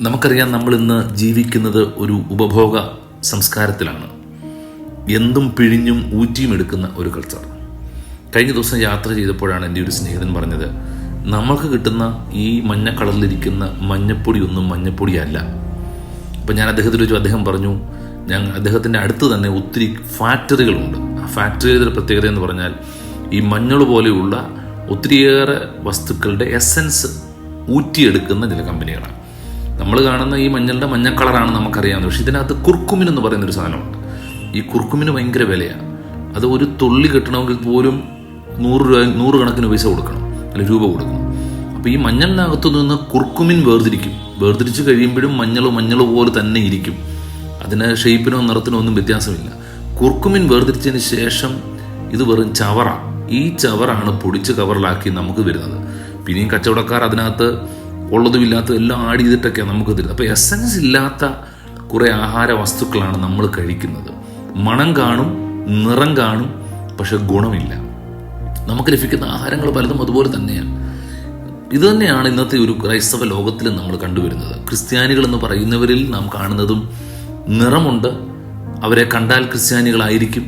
നമുക്കറിയാം, നമ്മളിന്ന് ജീവിക്കുന്നത് ഒരു ഉപഭോഗ സംസ്കാരത്തിലാണ്. എന്തും പിഴിഞ്ഞും ഊറ്റിയും എടുക്കുന്ന ഒരു കൾച്ചർ. കഴിഞ്ഞ ദിവസം യാത്ര ചെയ്തപ്പോഴാണ് എൻ്റെ ഒരു സ്നേഹിതൻ പറഞ്ഞത്, നമ്മൾക്ക് കിട്ടുന്ന ഈ മഞ്ഞ കളറിലിരിക്കുന്ന മഞ്ഞപ്പൊടി ഒന്നും മഞ്ഞപ്പൊടിയല്ല. അപ്പം ഞാൻ അദ്ദേഹത്തിന് ചോദിച്ചു. അദ്ദേഹം പറഞ്ഞു, അദ്ദേഹത്തിൻ്റെ അടുത്ത് തന്നെ ഒത്തിരി ഫാക്ടറികളുണ്ട്. ആ ഫാക്ടറിയുടെ പ്രത്യേകത എന്ന് പറഞ്ഞാൽ ഈ മഞ്ഞൾ പോലെയുള്ള ഒത്തിരിയേറെ വസ്തുക്കളുടെ എസൻസ് ഊറ്റിയെടുക്കുന്ന ചില കമ്പനികളാണ്. നമ്മൾ കാണുന്ന ഈ മഞ്ഞളുടെ മഞ്ഞ കളറാണ് നമുക്കറിയാവുന്നത്. പക്ഷേ ഇതിനകത്ത് കുർക്കുമിൻ എന്ന് പറയുന്നൊരു സാധനമുണ്ട്. ഈ കുർക്കുമിന് ഭയങ്കര വിലയാണ്. അത് ഒരു തുള്ളി കിട്ടണമെങ്കിൽ പോലും 100 കണക്കിന് പൈസ കൊടുക്കണം, അല്ല രൂപ കൊടുക്കണം. അപ്പോൾ ഈ മഞ്ഞളിനകത്തു നിന്ന് കുർക്കുമിൻ വേർതിരിച്ച് കഴിയുമ്പോഴും മഞ്ഞൾ പോലെ തന്നെ ഇരിക്കും. അതിന് ഷേപ്പിനോ നിറത്തിനോ ഒന്നും വ്യത്യാസമില്ല. കുർക്കുമിൻ വേർതിരിച്ചതിന് ശേഷം ഇത് വെറും ചവറ. ഈ ചവറാണ് പൊടിച്ച് കവറിലാക്കി നമുക്ക് വരുന്നത്. പിന്നെയും കച്ചവടക്കാർ അതിനകത്ത് ഉള്ളതും ഇല്ലാത്തതും എല്ലാം ആഡ് ചെയ്തിട്ടൊക്കെയാണ് നമുക്ക് തരുന്നത്. അപ്പോൾ എസൻസ് ഇല്ലാത്ത കുറേ ആഹാര വസ്തുക്കളാണ് നമ്മൾ കഴിക്കുന്നത്. മണം കാണും, നിറം കാണും, പക്ഷെ ഗുണമില്ല. നമുക്ക് ലഭിക്കുന്ന ആഹാരങ്ങൾ പലതും അതുപോലെ തന്നെയാണ്. ഇത് തന്നെയാണ് ഇന്നത്തെ ഒരു ക്രൈസ്തവ ലോകത്തിൽ നമ്മൾ കണ്ടുവരുന്നത്. ക്രിസ്ത്യാനികൾ എന്ന് പറയുന്നവരിൽ നാം കാണുന്നതും നിറമുണ്ട്. അവരെ കണ്ടാൽ ക്രിസ്ത്യാനികളായിരിക്കും.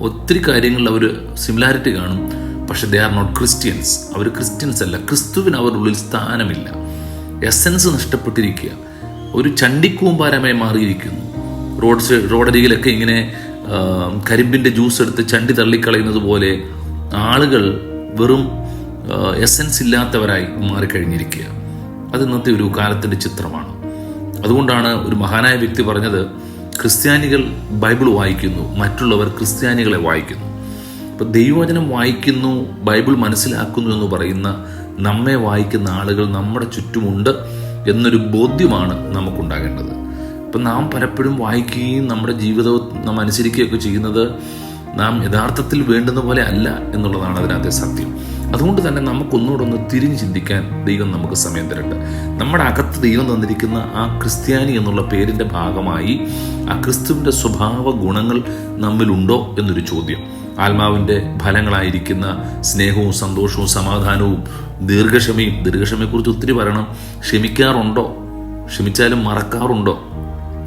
ഒത്തിരി കാര്യങ്ങളിൽ അവർ സിമിലാരിറ്റി കാണും. പക്ഷെ ദേ ആർ നോട്ട് ക്രിസ്ത്യൻസ്. അവർ ക്രിസ്ത്യൻസ് അല്ല. ക്രിസ്തുവിന് അവരുടെ ഉള്ളിൽ സ്ഥാനമില്ല. എസൻസ് നഷ്ടപ്പെട്ടിരിക്കുക. ഒരു ചണ്ടിക്കൂമ്പാരമായി മാറിയിരിക്കുന്നു. റോഡരികിലൊക്കെ ഇങ്ങനെ കരിമ്പിൻ്റെ ജ്യൂസ് എടുത്ത് ചണ്ടി തള്ളിക്കളയുന്നത് പോലെ ആളുകൾ വെറും എസൻസ് ഇല്ലാത്തവരായി മാറിക്കഴിഞ്ഞിരിക്കുക. അത് ഇന്നത്തെ ഒരു കാലത്തിൻ്റെ ചിത്രമാണ്. അതുകൊണ്ടാണ് ഒരു മഹാനായ വ്യക്തി പറഞ്ഞത്, ക്രിസ്ത്യാനികൾ ബൈബിൾ വായിക്കുന്നു, മറ്റുള്ളവർ ക്രിസ്ത്യാനികളെ വായിക്കുന്നു. അപ്പോൾ ദൈവവചനം വായിക്കുന്നു, ബൈബിൾ മനസ്സിലാക്കുന്നു എന്ന് പറയുന്ന നമ്മെ വായിക്കുന്ന ആളുകൾ നമ്മുടെ ചുറ്റുമുണ്ട് എന്നൊരു ബോധ്യമാണ് നമുക്കുണ്ടാകേണ്ടത്. അപ്പം നാം പലപ്പോഴും വായിക്കുകയും നമ്മുടെ ജീവിതവും നാം അനുസരിക്കുകയൊക്കെ ചെയ്യുന്നത് നാം യഥാർത്ഥത്തിൽ വേണ്ടുന്ന പോലെ അല്ല എന്നുള്ളതാണ് അതിനകത്തെ സത്യം. അതുകൊണ്ട് തന്നെ നമുക്കൊന്നുകൂടെ ഒന്ന് തിരിഞ്ഞ് ചിന്തിക്കാൻ ദൈവം നമുക്ക് സമയം തരട്ടെ. നമ്മുടെ അകത്ത് ദൈവം തന്നിരിക്കുന്ന ആ ക്രിസ്ത്യാനി എന്നുള്ള പേരിൻ്റെ ഭാഗമായി ആ ക്രിസ്തുവിൻ്റെ സ്വഭാവ ഗുണങ്ങൾ നമ്മിലുണ്ടോ എന്നൊരു ചോദ്യം. ആത്മാവിൻ്റെ ഫലങ്ങളായിരിക്കുന്ന സ്നേഹവും സന്തോഷവും സമാധാനവും ദീർഘക്ഷമയെക്കുറിച്ച് ഒത്തിരി പറയണം. ക്ഷമിക്കാറുണ്ടോ? ക്ഷമിച്ചാലും മറക്കാറുണ്ടോ?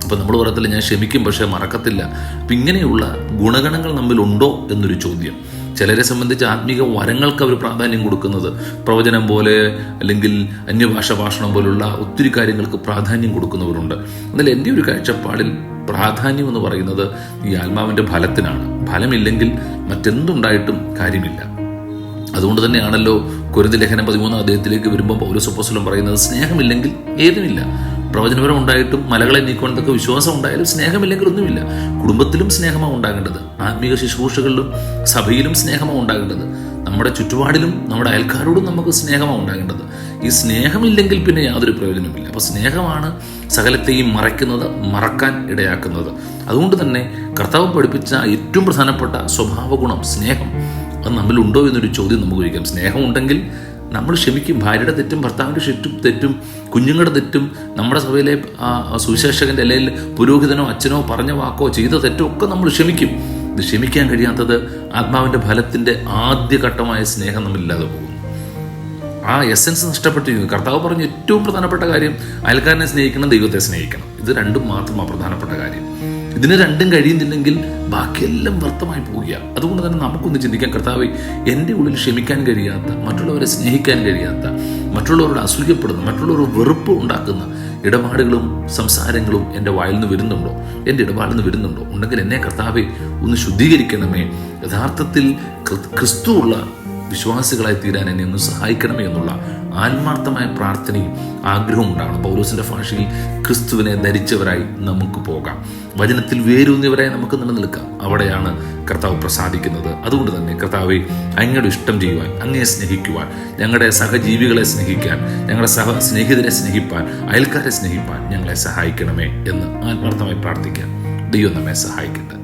അപ്പം നമ്മൾ പറയത്തില്ല ഞാൻ ക്ഷമിക്കും പക്ഷേ മറക്കത്തില്ല. അപ്പം ഇങ്ങനെയുള്ള ഗുണഗണങ്ങൾ നമ്മിലുണ്ടോ എന്നൊരു ചോദ്യം. ചിലരെ സംബന്ധിച്ച് ആത്മീക വരങ്ങൾക്ക് അവർ പ്രാധാന്യം കൊടുക്കുന്നത് പ്രവചനം പോലെ അല്ലെങ്കിൽ അന്യഭാഷ ഭാഷണം പോലുള്ള ഒത്തിരി കാര്യങ്ങൾക്ക് പ്രാധാന്യം കൊടുക്കുന്നവരുണ്ട്. എന്നാൽ എൻ്റെ ഒരു കാഴ്ചപ്പാടിൽ പ്രാധാന്യം എന്ന് പറയുന്നത് ഈ ആത്മാവിൻ്റെ ഫലത്തിനാണ്. ഫലമില്ലെങ്കിൽ മറ്റെന്തുണ്ടായിട്ടും കാര്യമില്ല. അതുകൊണ്ട് തന്നെയാണല്ലോ കൊരിന്ത്യർ ലേഖനം 13 അധ്യായത്തിലേക്ക് വരുമ്പോൾ പൗലോസ് അപ്പോസ്തലൻ പറയുന്നത്, സ്നേഹമില്ലെങ്കിൽ ഏതുമില്ല. പ്രവചനപരം ഉണ്ടായിട്ടും മലകളെ നീക്കുവാനൊക്കെ വിശ്വാസം ഉണ്ടായാലും സ്നേഹമില്ലെങ്കിൽ ഒന്നുമില്ല. കുടുംബത്തിലും സ്നേഹമാണ് ഉണ്ടാകേണ്ടത്. ആത്മീക ശുശ്രൂഷകളിലും സഭയിലും സ്നേഹമാണ് ഉണ്ടാകേണ്ടത്. നമ്മുടെ ചുറ്റുപാടിലും നമ്മുടെ അയൽക്കാരോടും നമുക്ക് സ്നേഹമാണ് ഉണ്ടാകേണ്ടത്. ഈ സ്നേഹമില്ലെങ്കിൽ പിന്നെ യാതൊരു പ്രയോജനമില്ല. അപ്പോൾ സ്നേഹമാണ് സകലത്തെയും മറക്കാൻ ഇടയാക്കുന്നത്. അതുകൊണ്ട് തന്നെ കർത്താവ് പഠിപ്പിച്ച ഏറ്റവും പ്രധാനപ്പെട്ട സ്വഭാവ ഗുണം സ്നേഹം. അത് നമ്മിലുണ്ടോ എന്നൊരു ചോദ്യം നമുക്ക് ചോദിക്കാം. സ്നേഹമുണ്ടെങ്കിൽ നമ്മൾ ക്ഷമിക്കും. ഭാര്യയുടെ തെറ്റും ഭർത്താവിൻ്റെ തെറ്റും കുഞ്ഞുങ്ങളുടെ തെറ്റും നമ്മുടെ സഭയിലെ സുവിശേഷകൻ്റെ അല്ലെങ്കിൽ പുരോഹിതനോ അച്ഛനോ പറഞ്ഞ വാക്കോ ചെയ്ത തെറ്റോ ഒക്കെ നമ്മൾ ക്ഷമിക്കും. ഇത് ക്ഷമിക്കാൻ കഴിയാത്തത് ആത്മാവിൻ്റെ ഫലത്തിൻ്റെ ആദ്യഘട്ടമായ സ്നേഹം നമ്മളില്ലാതെ പോകുന്നു. ആ എസൻസ് നഷ്ടപ്പെട്ടിരിക്കുന്നു. കർത്താവ് പറഞ്ഞ ഏറ്റവും പ്രധാനപ്പെട്ട കാര്യം അയൽക്കാരനെ സ്നേഹിക്കണം, ദൈവത്തെ സ്നേഹിക്കണം. ഇത് രണ്ടും മാത്രമാണ് പ്രധാനപ്പെട്ട കാര്യം. ഇതിന് രണ്ടും കഴിയുന്നില്ലെങ്കിൽ ബാക്കിയെല്ലാം വ്യർത്ഥമായി പോവുകയാണ്. അതുകൊണ്ട് തന്നെ നമുക്കൊന്ന് ചിന്തിക്കാൻ, കർത്താവേ, എൻ്റെ ഉള്ളിൽ ക്ഷമിക്കാൻ കഴിയാത്ത, മറ്റുള്ളവരെ സ്നേഹിക്കാൻ കഴിയാത്ത, മറ്റുള്ളവരോട് അസൂയപ്പെടുന്ന, മറ്റുള്ളവർ വെറുപ്പ് ഉണ്ടാക്കുന്ന ഇടപാടുകളും സംസാരങ്ങളും എൻ്റെ വായിൽ നിന്ന് വരുന്നുണ്ടോ? എൻ്റെ ഇടപാടിൽ നിന്ന് വരുന്നുണ്ടോ? ഉണ്ടെങ്കിൽ എന്നെ കർത്താവേ ഒന്ന് ശുദ്ധീകരിക്കണമേ. യഥാർത്ഥത്തിൽ ക്രിസ്തുവുള്ള വിശ്വാസികളായി തീരാൻ എന്നെ ഒന്ന് സഹായിക്കണമേ എന്നുള്ള ആത്മാർത്ഥമായ പ്രാർത്ഥനയും ആഗ്രഹവും ഉണ്ടാകണം. പൗലോസിൻ്റെ ഭാഷയിൽ ക്രിസ്തുവിനെ ധരിച്ചവരായി നമുക്ക് പോകാം. വചനത്തിൽ വേരൂന്നിയവരായി നമുക്ക് നിലനിൽക്കാം. അവിടെയാണ് കർത്താവ് പ്രസാദിക്കുന്നത്. അതുകൊണ്ട് തന്നെ കർത്താവെ, അങ്ങയുടെ ഇഷ്ടം ചെയ്യുവാൻ, അങ്ങയെ സ്നേഹിക്കുവാൻ, ഞങ്ങളുടെ സഹജീവികളെ സ്നേഹിക്കാൻ, ഞങ്ങളുടെ സ്നേഹിതരെ സ്നേഹിപ്പാൻ, അയൽക്കാരെ സ്നേഹിപ്പാൻ ഞങ്ങളെ സഹായിക്കണമേ എന്ന് ആത്മാർത്ഥമായി പ്രാർത്ഥിക്കാൻ ദൈവം നമ്മെ സഹായിക്കട്ടെ.